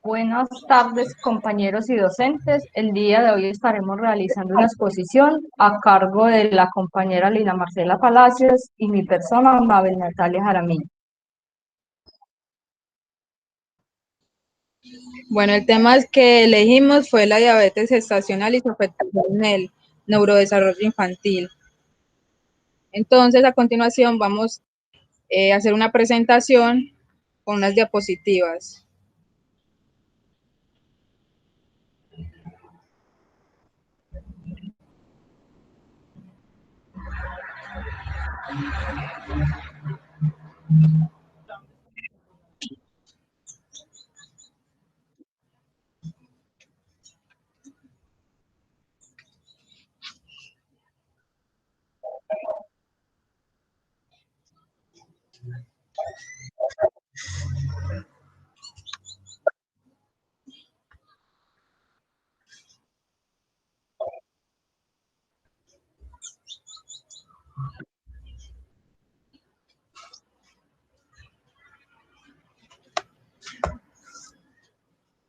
Buenas tardes, compañeros y docentes. El día de hoy estaremos realizando una exposición a cargo de la compañera Lina Marcela Palacios y mi persona, Mabel Natalia Jaramillo. Bueno, el tema que elegimos fue la diabetes gestacional y su afectación en el neurodesarrollo infantil. Entonces, a continuación vamos a hacer una presentación con unas diapositivas.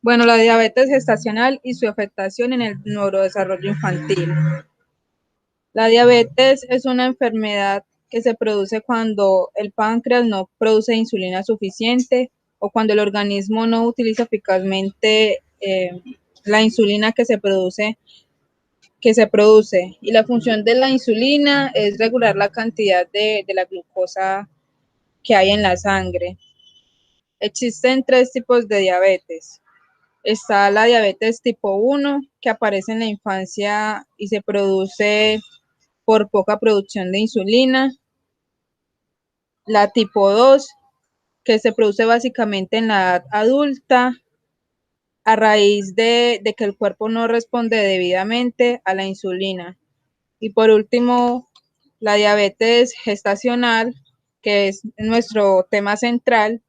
Bueno, la diabetes gestacional y su afectación en el neurodesarrollo infantil. La diabetes es una enfermedad que se produce cuando el páncreas no produce insulina suficiente o cuando el organismo no utiliza eficazmente la insulina que se produce. Y la función de la insulina es regular la cantidad de la glucosa que hay en la sangre. Existen tres tipos de diabetes. Está la diabetes tipo 1, que aparece en la infancia y se produce por poca producción de insulina. La tipo 2, que se produce básicamente en la edad adulta a raíz de que el cuerpo no responde debidamente a la insulina. Y por último, la diabetes gestacional, que es nuestro tema central,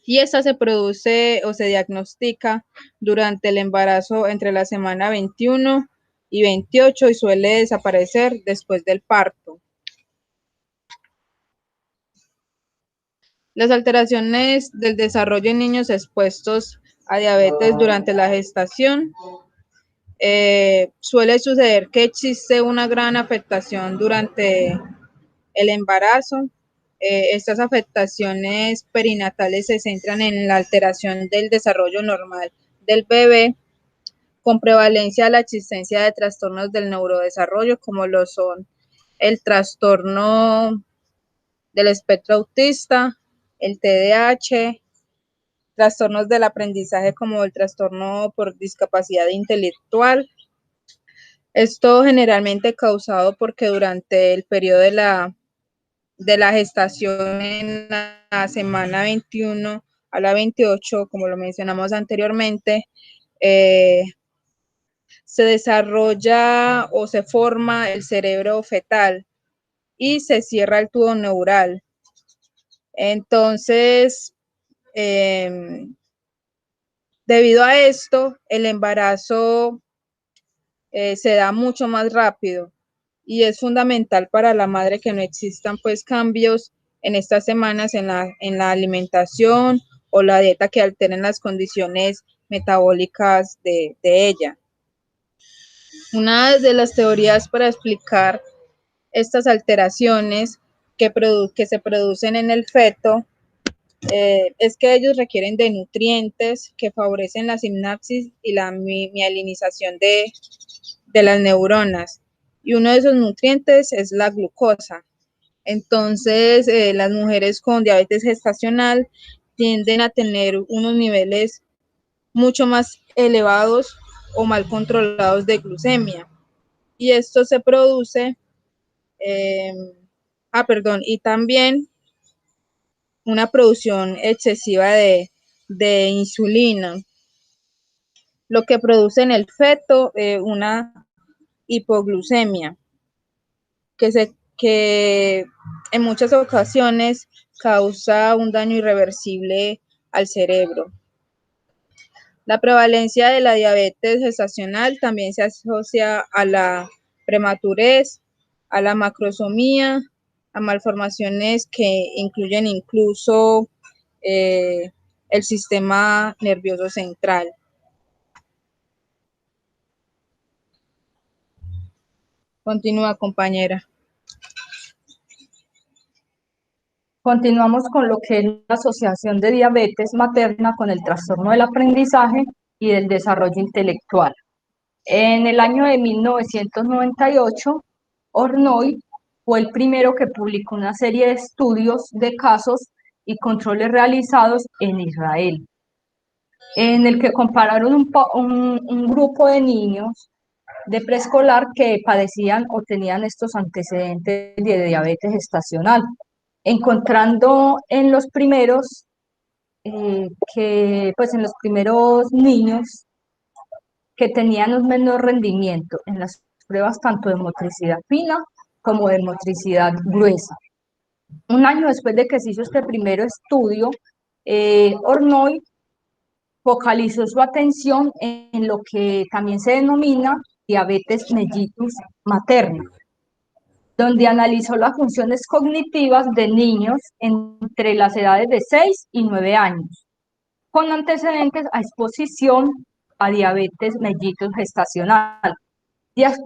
y esta se produce o se diagnostica durante el embarazo entre la semana 21 y 28 y suele desaparecer después del parto. Las alteraciones del desarrollo en niños expuestos a diabetes durante la gestación. Suele suceder que existe una gran afectación durante el embarazo. Estas afectaciones perinatales se centran en la alteración del desarrollo normal del bebé, con prevalencia a la existencia de trastornos del neurodesarrollo, como lo son el trastorno del espectro autista, el TDAH, trastornos del aprendizaje como el trastorno por discapacidad intelectual. Esto generalmente causado porque durante el periodo de la gestación en la semana 21 a la 28, como lo mencionamos anteriormente, se desarrolla o se forma el cerebro fetal y se cierra el tubo neural. Entonces, debido a esto, el embarazo se da mucho más rápido y es fundamental para la madre que no existan pues cambios en estas semanas en la alimentación o la dieta que alteren las condiciones metabólicas de ella. Una de las teorías para explicar estas alteraciones que se producen en el feto es que ellos requieren de nutrientes que favorecen la sinapsis y la mielinización de las neuronas. Y uno de esos nutrientes es la glucosa. Entonces, las mujeres con diabetes gestacional tienden a tener unos niveles mucho más elevados o mal controlados de glucemia. Y esto se produce, y también una producción excesiva de insulina, lo que produce en el feto una hipoglucemia, que en muchas ocasiones causa un daño irreversible al cerebro. La prevalencia de la diabetes gestacional también se asocia a la prematurez, a la macrosomía, a malformaciones que incluyen incluso el el sistema nervioso central. Continúa, compañera. Continuamos con lo que es la asociación de diabetes materna con el trastorno del aprendizaje y del desarrollo intelectual. En el año de 1998, Ornoy fue el primero que publicó una serie de estudios de casos y controles realizados en Israel, en el que compararon un grupo de niños de preescolar que padecían o tenían estos antecedentes de diabetes gestacional, encontrando en los primeros, en los primeros niños que tenían un menor rendimiento en las pruebas tanto de motricidad fina como de motricidad gruesa. Un año después de que se hizo este primer estudio, Ornoy focalizó su atención en lo que también se denomina diabetes mellitus materna, donde analizó las funciones cognitivas de niños entre las edades de 6 y 9 años, con antecedentes a exposición a diabetes mellitus gestacional.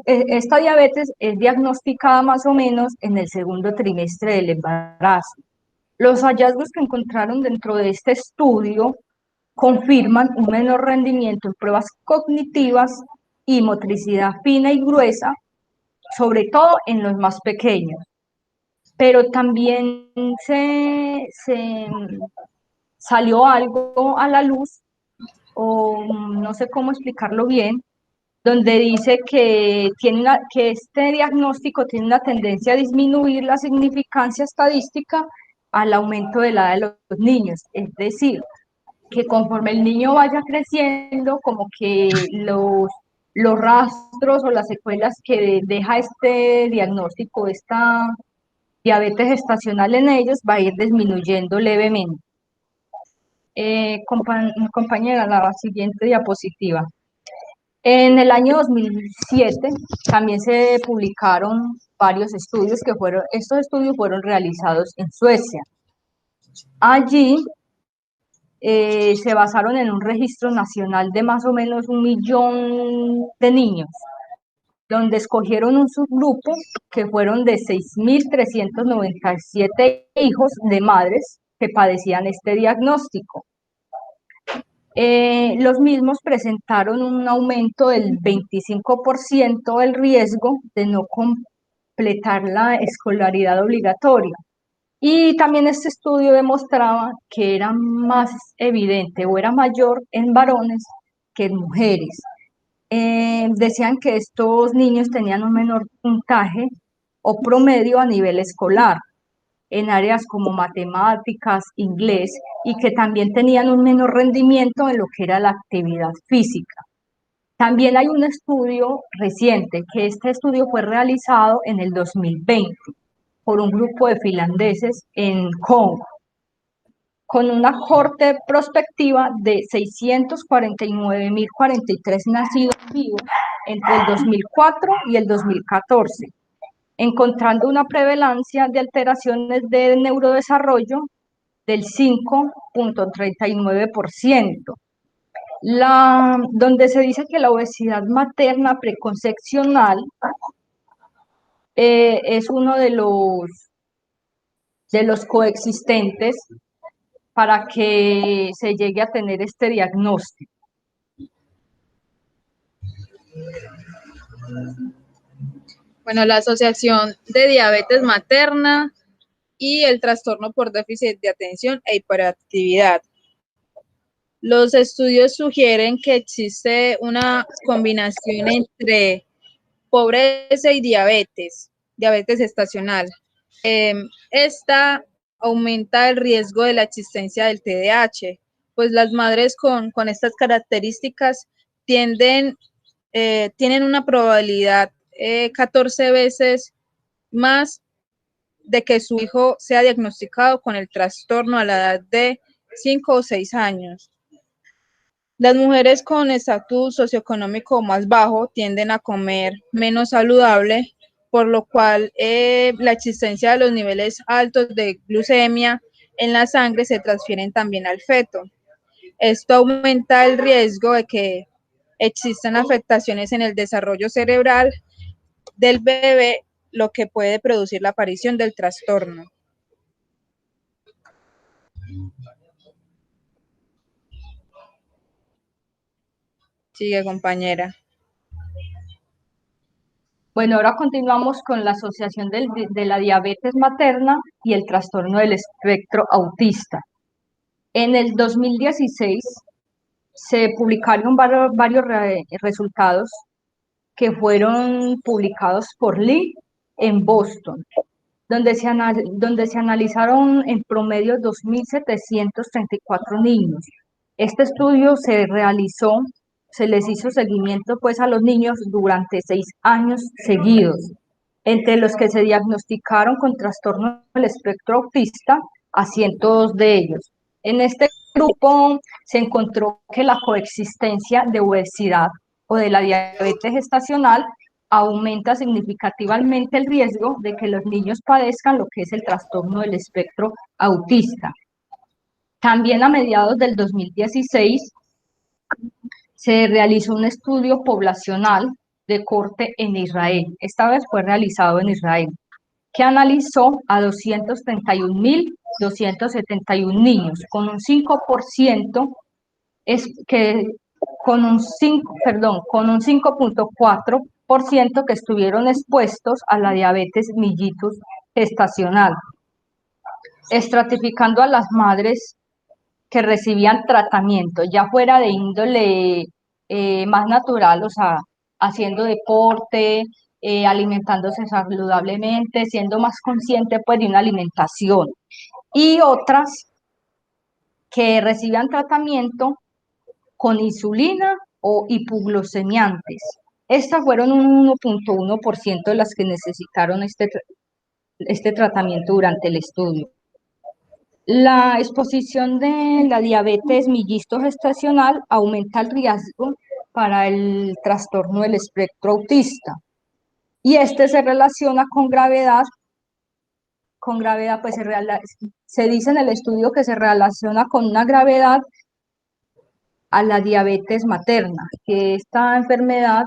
Esta diabetes es diagnosticada más o menos en el segundo trimestre del embarazo. Los hallazgos que encontraron dentro de este estudio confirman un menor rendimiento en pruebas cognitivas y motricidad fina y gruesa, sobre todo en los más pequeños. Pero también se salió algo a la luz, o no sé cómo explicarlo bien, donde dice que este diagnóstico tiene una tendencia a disminuir la significancia estadística al aumento de la edad de los niños. Es decir, que conforme el niño vaya creciendo, como que los rastros o las secuelas que deja este diagnóstico, esta diabetes gestacional en ellos, va a ir disminuyendo levemente. Compañera, la siguiente diapositiva. En el año 2007 también se publicaron varios estudios estos estudios fueron realizados en Suecia. Allí se basaron en un registro nacional de más o menos 1.000.000 de niños, donde escogieron un subgrupo que fueron de 6.397 hijos de madres que padecían este diagnóstico. Los mismos presentaron un aumento del 25% del riesgo de no completar la escolaridad obligatoria. Y también este estudio demostraba que era más evidente o era mayor en varones que en mujeres. Decían que estos niños tenían un menor puntaje o promedio a nivel escolar en áreas como matemáticas, inglés, y que también tenían un menor rendimiento en lo que era la actividad física. También hay un estudio reciente, que este estudio fue realizado en el 2020 por un grupo de finlandeses en Congo, con una corte prospectiva de 649.043 nacidos vivos entre el 2004 y el 2014, encontrando una prevalencia de alteraciones de neurodesarrollo del 5.39%, donde se dice que la obesidad materna preconcepcional es uno de los coexistentes para que se llegue a tener este diagnóstico. Bueno, la Asociación de Diabetes Materna y el trastorno por déficit de atención e hiperactividad. Los estudios sugieren que existe una combinación entre pobreza y diabetes gestacional. Esta aumenta el riesgo de la existencia del TDAH, pues las madres con estas características tienen una probabilidad 14 veces más de que su hijo sea diagnosticado con el trastorno a la edad de 5 o 6 años. Las mujeres con estatus socioeconómico más bajo tienden a comer menos saludable, por lo cual la existencia de los niveles altos de glucemia en la sangre se transfieren también al feto. Esto aumenta el riesgo de que existan afectaciones en el desarrollo cerebral del bebé, lo que puede producir la aparición del trastorno. Sigue, compañera. Bueno, ahora continuamos con la asociación de la diabetes materna y el trastorno del espectro autista. En el 2016 se publicaron varios resultados que fueron publicados por Lee en Boston, donde se analizaron en promedio 2.734 niños. Este estudio se les hizo seguimiento pues a los niños durante 6 años seguidos, entre los que se diagnosticaron con trastorno del espectro autista a 102 de ellos. En este grupo se encontró que la coexistencia de obesidad o de la diabetes gestacional aumenta significativamente el riesgo de que los niños padezcan lo que es el trastorno del espectro autista. También a mediados del 2016 se realizó un estudio poblacional de corte en Israel. Esta vez fue realizado en Israel, que analizó a 231.271 niños con un 5% es que con un 5.4% que estuvieron expuestos a la diabetes mellitus gestacional, estratificando a las madres que recibían tratamiento, ya fuera de índole más natural, o sea, haciendo deporte, alimentándose saludablemente, siendo más consciente pues de una alimentación, y otras que recibían tratamiento con insulina o hipoglucemiantes. Estas fueron un 1.1% de las que necesitaron este tratamiento durante el estudio. La exposición de la diabetes mellitus gestacional aumenta el riesgo para el trastorno del espectro autista, y este se relaciona con gravedad pues se dice en el estudio que se relaciona con una gravedad a la diabetes materna, que esta enfermedad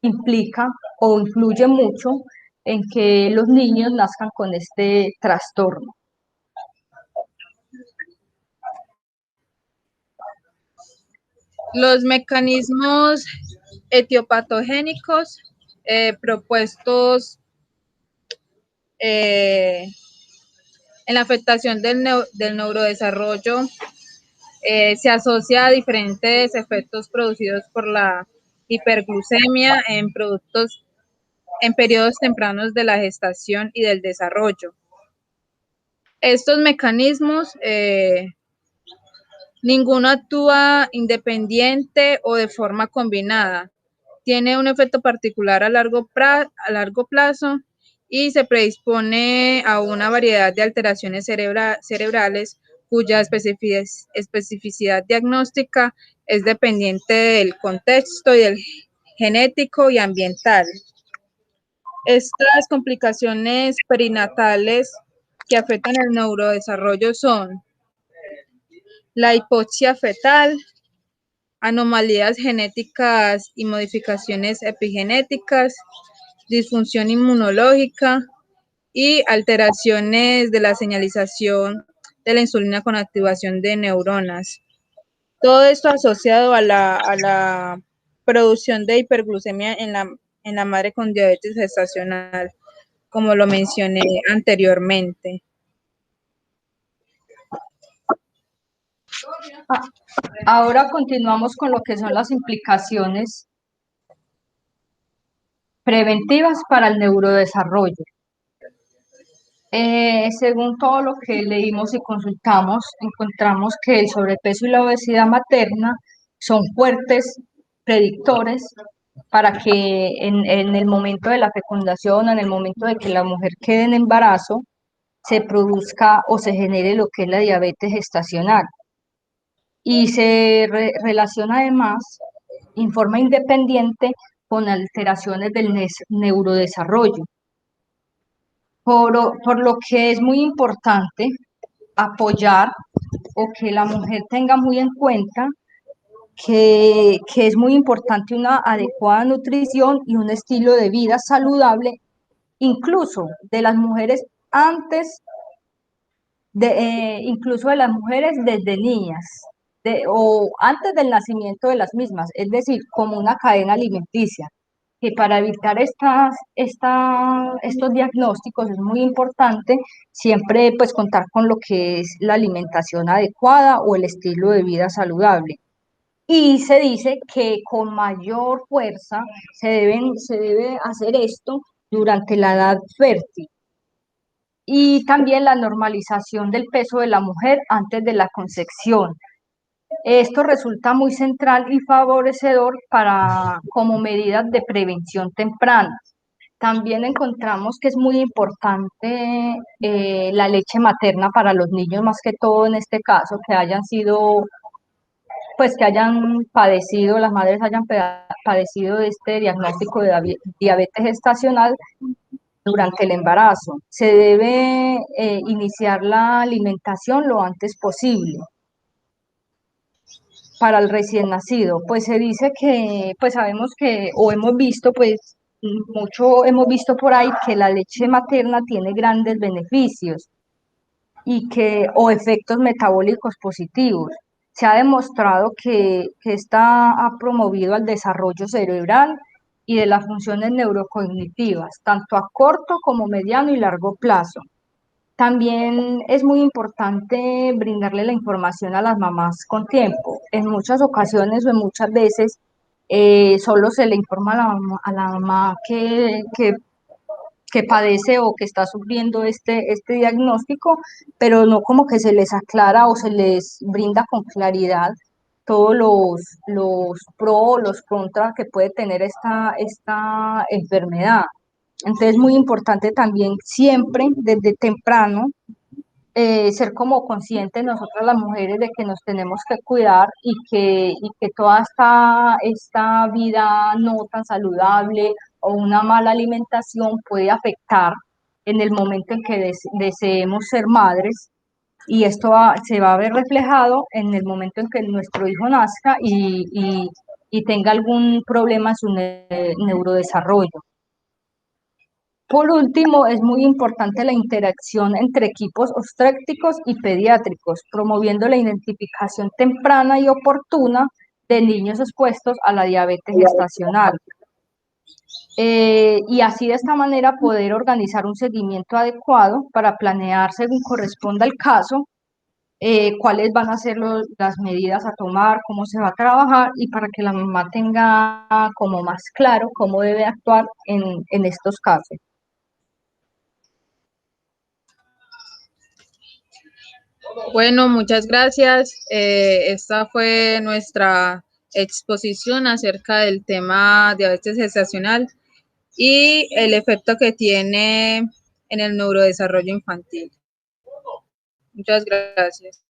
implica o influye mucho en que los niños nazcan con este trastorno. Los mecanismos etiopatogénicos propuestos en la afectación del neurodesarrollo se asocia a diferentes efectos producidos por la hiperglucemia en periodos tempranos de la gestación y del desarrollo. Estos mecanismos, ninguno actúa independiente o de forma combinada. Tiene un efecto particular a largo plazo y se predispone a una variedad de alteraciones cerebrales cuya especificidad diagnóstica es dependiente del contexto y del genético y ambiental. Estas complicaciones perinatales que afectan el neurodesarrollo son la hipoxia fetal, anomalías genéticas y modificaciones epigenéticas, disfunción inmunológica y alteraciones de la señalización de la insulina con activación de neuronas. Todo esto asociado a la producción de hiperglucemia en la madre con diabetes gestacional, como lo mencioné anteriormente. Ahora continuamos con lo que son las implicaciones preventivas para el neurodesarrollo. Según todo lo que leímos y consultamos, encontramos que el sobrepeso y la obesidad materna son fuertes predictores para que en el momento de la fecundación, en el momento de que la mujer quede en embarazo, se produzca o se genere lo que es la diabetes gestacional. Y se relaciona además en forma independiente con alteraciones del neurodesarrollo. Por lo que es muy importante apoyar o que la mujer tenga muy en cuenta que es muy importante una adecuada nutrición y un estilo de vida saludable, incluso de las mujeres antes incluso de las mujeres desde niñas o antes del nacimiento de las mismas, es decir, como una cadena alimenticia, que para evitar estos diagnósticos es muy importante siempre pues contar con lo que es la alimentación adecuada o el estilo de vida saludable. Y se dice que con mayor fuerza se debe hacer esto durante la edad fértil y también la normalización del peso de la mujer antes de la concepción. Esto resulta muy central y favorecedor como medidas de prevención temprana. También encontramos que es muy importante la leche materna para los niños, más que todo en este caso, que hayan sido, pues que hayan padecido, las madres hayan padecido de este diagnóstico de diabetes gestacional durante el embarazo. Se debe iniciar la alimentación lo antes posible para el recién nacido. Pues se dice que, pues sabemos que, o hemos visto, pues mucho hemos visto por ahí que la leche materna tiene grandes beneficios o efectos metabólicos positivos. Se ha demostrado que esta ha promovido el desarrollo cerebral y de las funciones neurocognitivas, tanto a corto como mediano y largo plazo. También es muy importante brindarle la información a las mamás con tiempo. En muchas ocasiones o en muchas veces solo se le informa a la mamá que padece o que está sufriendo este diagnóstico, pero no como que se les aclara o se les brinda con claridad todos los pro, los contra que puede tener esta enfermedad. Entonces es muy importante también siempre, desde temprano, ser como conscientes nosotras las mujeres de que nos tenemos que cuidar y que toda esta vida no tan saludable o una mala alimentación puede afectar en el momento en que deseemos ser madres y esto se va a ver reflejado en el momento en que nuestro hijo nazca y tenga algún problema en su neurodesarrollo. Por último, es muy importante la interacción entre equipos obstétricos y pediátricos, promoviendo la identificación temprana y oportuna de niños expuestos a la diabetes gestacional. Y así de esta manera poder organizar un seguimiento adecuado para planear según corresponda el caso, cuáles van a ser las medidas a tomar, cómo se va a trabajar y para que la mamá tenga como más claro cómo debe actuar en estos casos. Bueno, muchas gracias. Esta fue nuestra exposición acerca del tema diabetes gestacional y el efecto que tiene en el neurodesarrollo infantil. Muchas gracias.